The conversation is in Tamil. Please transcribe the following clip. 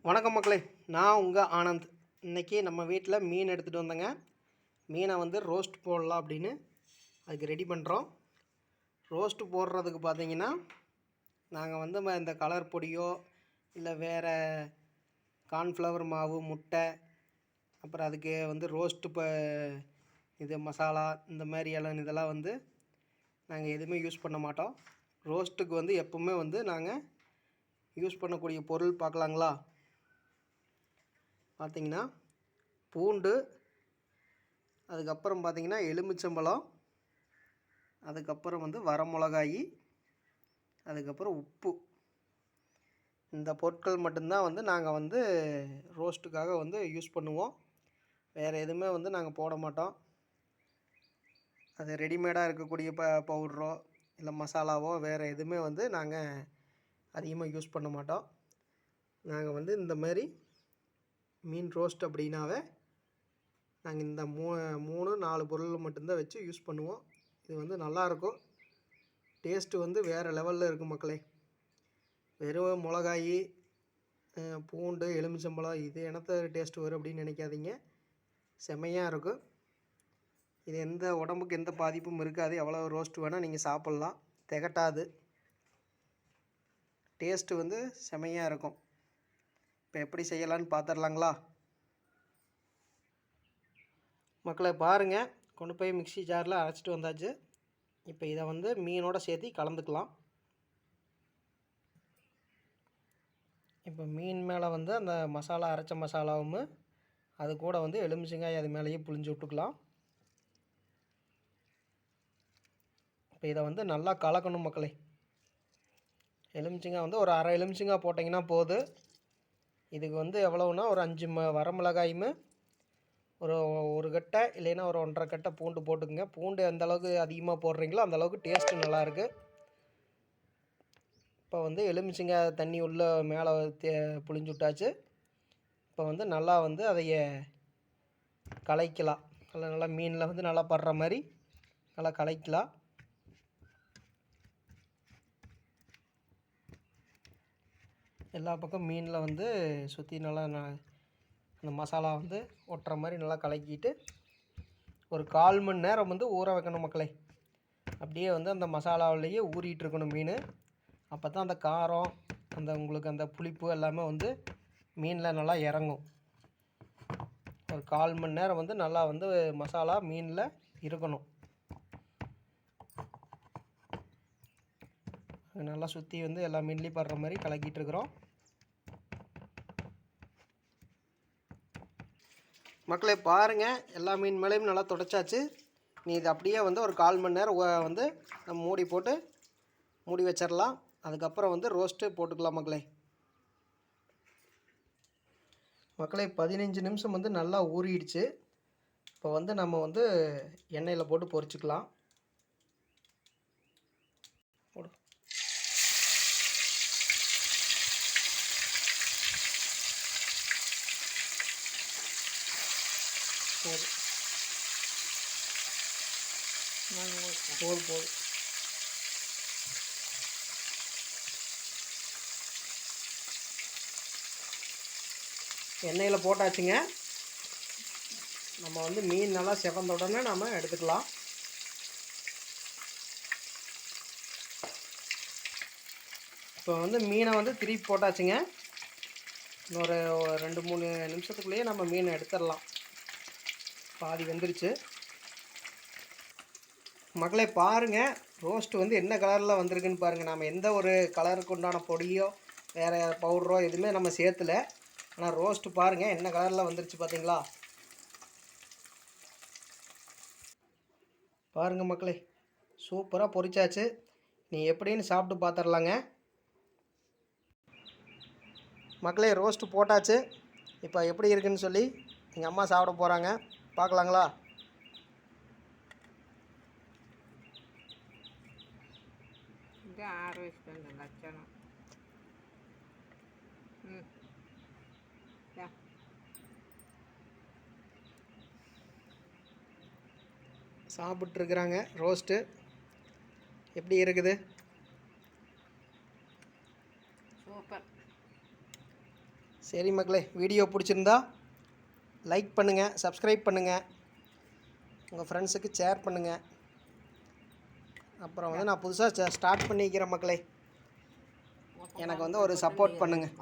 வணக்கம் மக்களே, நான் உங்கள் ஆனந்த். இன்றைக்கி நம்ம வீட்டில் மீன் எடுத்துகிட்டு வந்தேங்க. மீனை வந்து ரோஸ்ட் போடலாம் அப்படின்னு அதுக்கு ரெடி பண்ணுறோம். ரோஸ்ட்டு போடுறதுக்கு பார்த்தீங்கன்னா நாங்கள் வந்து இந்த கலர் பொடியோ இல்லை வேறு கார்ன்ஃப்ளவர் மாவு, முட்டை, அப்புறம் அதுக்கு வந்து ரோஸ்ட்டு இது மசாலா இந்த மாதிரி இதெல்லாம் வந்து நாங்கள் எதுவுமே யூஸ் பண்ண மாட்டோம். ரோஸ்ட்டுக்கு வந்து எப்போவுமே வந்து நாங்கள் யூஸ் பண்ணக்கூடிய பொருள் பார்க்கலாங்களா? பார்த்திங்கன்னா பூண்டு, அதுக்கப்புறம் பார்த்திங்கன்னா எலுமிச்சம்பழம், அதுக்கப்புறம் வந்து வரமிளகாய், அதுக்கப்புறம் உப்பு. இந்த பொருட்கள் மட்டும்தான் வந்து நாங்கள் வந்து ரோஸ்ட்டுக்காக வந்து யூஸ் பண்ணுவோம். வேறு எதுவுமே வந்து நாங்கள் போட மாட்டோம். அது ரெடிமேடாக இருக்கக்கூடிய பவுட்ரோ இல்லை மசாலாவோ வேறு எதுவுமே வந்து நாங்கள் அதிகமாக யூஸ் பண்ண மாட்டோம். நாங்கள் வந்து இந்த மாதிரி மீன் ரோஸ்ட் அப்படின்னாவே நாங்கள் இந்த 3-4 பொருள் மட்டும்தான் வச்சு யூஸ் பண்ணுவோம். இது வந்து நல்லாயிருக்கும். டேஸ்ட்டு வந்து வேறு லெவலில் இருக்கும் மக்களே. வெறும் மிளகாய், பூண்டு, எலுமிச்சம்பழம் இது என்னத்த டேஸ்ட்டு வரும் அப்படின்னு நினைக்காதீங்க. செம்மையாக இருக்கும். இது எந்த உடம்புக்கு எந்த பாதிப்பும் இருக்காது. எவ்வளோ ரோஸ்ட் வேணால் நீங்கள் சாப்பிட்லாம், திகட்டாது. டேஸ்ட்டு வந்து செம்மையாக இருக்கும். இப்போ எப்படி செய்யலான்னு பார்த்துடலாங்களா மக்களை? பாருங்கள், கொண்டு போய் மிக்ஸி ஜாரில் அரைச்சிட்டு வந்தாச்சு. இப்போ இதை வந்து மீனோட சேர்த்து கலந்துக்கலாம். இப்போ மீன் மேலே வந்து அந்த மசாலா, அரைச்ச மசாலாவும் அது கூட வந்து எலுமிச்சங்காய் அது மேலேயே புழிஞ்சு விட்டுக்கலாம். இப்போ இதை வந்து நல்லா கலக்கணும் மக்களே. எலுமிச்சங்காய் வந்து ஒரு அரை எலுமிச்சங்காய் போட்டிங்கன்னா போதும். இதுக்கு வந்து எவ்வளோன்னா ஒரு 5 வரமிளகாயும் ஒரு கட்டை இல்லைன்னா ஒரு 1.5 கட்டை பூண்டு போட்டுக்குங்க. பூண்டு எந்த அளவுக்கு அதிகமாக போடுறீங்களோ அந்த அளவுக்கு டேஸ்ட்டு நல்லாயிருக்கு. இப்போ வந்து எலுமிச்சங்காய் தண்ணி உள்ள மேலே புழிஞ்சு விட்டாச்சு. இப்போ வந்து நல்லா வந்து அதைய கலக்கலாம். நல்லா மீனில் வந்து நல்லா படுற மாதிரி நல்லா கலக்கலாம். எல்லா பக்கம் மீனில் வந்து சுற்றி நல்லா அந்த மசாலா வந்து ஒட்டுற மாதிரி நல்லா கலக்கிட்டு ஒரு 1/4 மணி நேரம் வந்து ஊற வைக்கணும் மக்களே. அப்படியே வந்து அந்த மசாலாவிலேயே ஊறிட்டு இருக்கணும் மீன். அப்போ தான் அந்த காரம், உங்களுக்கு அந்த புளிப்பு எல்லாமே வந்து மீனில் நல்லா இறங்கும். ஒரு 1/4 மணி நேரம் வந்து நல்லா வந்து மசாலா மீனில் இருக்கணும். நல்லா சுற்றி வந்து எல்லா மீன்லேயும் படுற மாதிரி கலக்கிட்டு இருக்கிறோம் மக்களே. பாருங்கள், எல்லா மீன் மேலேயும் நல்லா துடைச்சாச்சு. நீ இது அப்படியே வந்து ஒரு 1/4 மணி நேரம் வந்து நம்ம மூடி போட்டு மூடி வச்சிடலாம். அதுக்கப்புறம் வந்து ரோஸ்ட்டு போட்டுக்கலாம் மக்களே. 15 நிமிஷம் வந்து நல்லா ஊறிடுச்சு. இப்போ வந்து நம்ம வந்து எண்ணெயில் போட்டு பொரிச்சுக்கலாம். போதும். எண்ணெயில் போட்டாச்சுங்க. நம்ம வந்து மீன் நல்லா செவந்த உடனே நம்ம எடுத்துக்கலாம். இப்போ வந்து மீனை வந்து திருப்பி போட்டாச்சுங்க. இன்னொரு 2-3 நிமிஷத்துக்குள்ளேயே நம்ம மீனை எடுத்துடலாம். பாதி வெந்துருச்சு மக்களே. பாருங்கள், ரோஸ்ட்டு வந்து என்ன கலரில் வந்திருக்குன்னு பாருங்கள். நம்ம எந்த ஒரு கலருக்கு உண்டான பொடியோ வேறு பவுடரோ எதுவுமே நம்ம சேர்த்துல. ஆனால் ரோஸ்ட்டு பாருங்கள் என்ன கலரில் வந்துருச்சு பார்த்தீங்களா? பாருங்கள் மக்களே, சூப்பராக பொரிச்சாச்சு. நீ எப்படின்னு சாப்பிட்டு பார்த்துடலாங்க மக்களே. ரோஸ்ட்டு போட்டாச்சு. இப்போ எப்படி இருக்குன்னு சொல்லி எங்கள் அம்மா சாப்பிட போகிறாங்க. பார்க்கலாங்களா? சாப்பிட்ருக்குறாங்க. ரோஸ்ட்டு எப்படி இருக்குது? சூப்பர். சரி மக்களே, வீடியோ பிடிச்சிருந்தா லைக் பண்ணுங்கள், சப்ஸ்கிரைப் பண்ணுங்கள், உங்கள் ஃப்ரெண்ட்ஸுக்கு ஷேர் பண்ணுங்கள். அப்புறம் வந்து நான் புதுசாக ஸ்டார்ட் பண்ணிக்கிறேன் மக்களே, எனக்கு வந்து ஒரு சப்போர்ட் பண்ணுங்கள்.